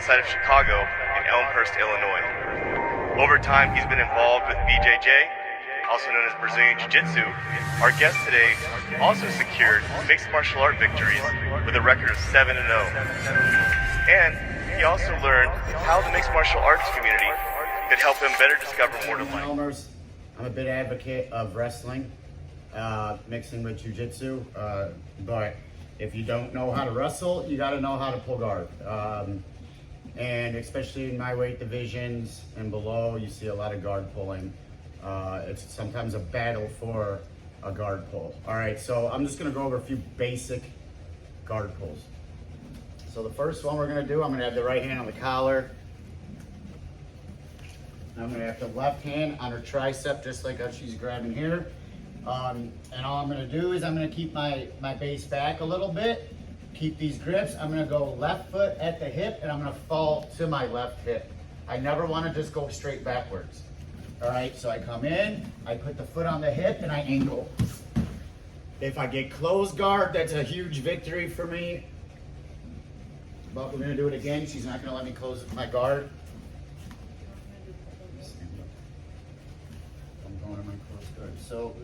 outside of Chicago in Elmhurst, Illinois. Over time, he's been involved with BJJ, also known as Brazilian Jiu-Jitsu. Our guest today also secured mixed martial art victories with a record of 7-0. And he also learned how the mixed martial arts community could help him better discover more to life. I'm a big advocate of wrestling, mixing with jiu-jitsu, but if you don't know how to wrestle, you got to know how to pull guard. And especially in my weight divisions and below, you see a lot of guard pulling. It's sometimes a battle for a guard pull. All right, so I'm just gonna go over a few basic guard pulls. So the first one we're gonna do, I'm gonna have the right hand on the collar. I'm gonna have the left hand on her tricep, just like how she's grabbing here. And all I'm gonna do is I'm gonna keep my base back a little bit, keep these grips. I'm gonna go left foot at the hip and I'm gonna fall to my left hip. I never wanna just go straight backwards. All right, so I come in, I put the foot on the hip and I angle. If I get closed guard, that's a huge victory for me. But we're gonna do it again. She's not gonna let me close my guard. I'm going to my closed guard. So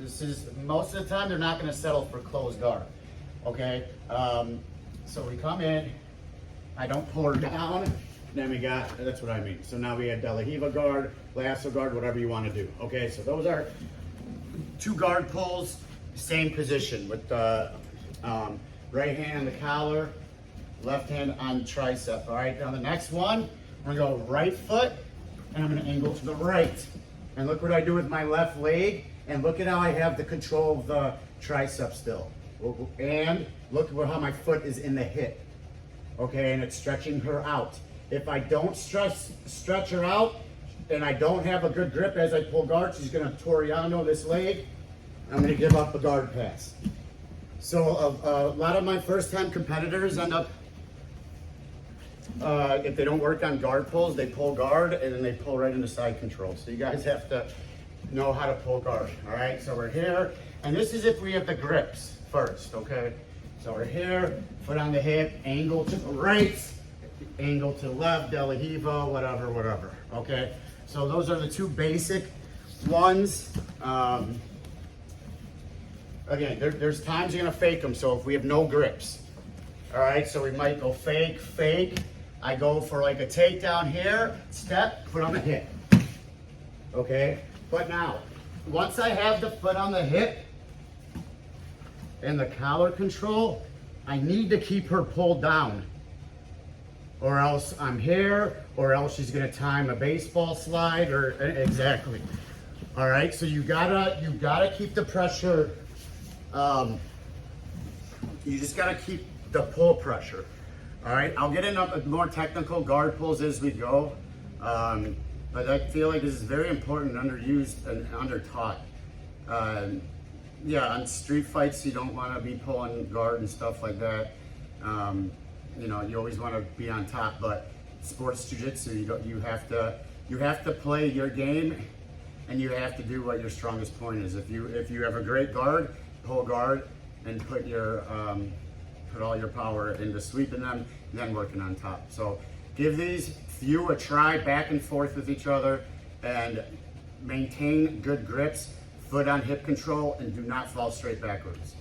this is, most of the time, they're not gonna settle for closed guard. Okay, so we come in, I don't pull her down, then we got, that's what I mean. So now we have De La Riva guard, lasso guard, whatever you want to do. Okay, so those are two guard pulls, same position with the right hand on the collar, left hand on tricep. All right, now the next one, we're gonna go right foot, and I'm gonna angle to the right. And look what I do with my left leg, and look at how I have the control of the tricep still. And look at how my foot is in the hip. Okay, and it's stretching her out. If I don't stretch her out, and I don't have a good grip as I pull guard, she's gonna Toriano this leg. I'm gonna give up a guard pass. So a lot of my first time competitors end up, if they don't work on guard pulls, they pull guard and then they pull right into side control. So you guys have to know how to pull guard, all right? So we're here, and this is if we have the grips first, okay? So we're here, foot on the hip, angle to the right, angle to the left, De La Riva, whatever, okay? So those are the two basic ones. Again, there's times you're gonna fake them, so if we have no grips, all right? So we might go fake. I go for like a takedown here, step, foot on the hip, okay? But now, once I have the foot on the hip and the collar control, I need to keep her pulled down, or else I'm here, or else she's gonna time a baseball slide, or exactly. All right, so you gotta keep the pressure. You just gotta keep the pull pressure. All right, I'll get into more technical guard pulls as we go, but I feel like this is very important and underused and under-taught. Yeah, on street fights, you don't want to be pulling guard and stuff like that. You know, you always want to be on top, but sports jiu-jitsu, you have to play your game, and you have to do what your strongest point is. If you have a great guard, pull guard, and put all your power into sweeping them, and then working on top. So give these few a try, back and forth with each other, and maintain good grips, foot on hip control, and do not fall straight backwards.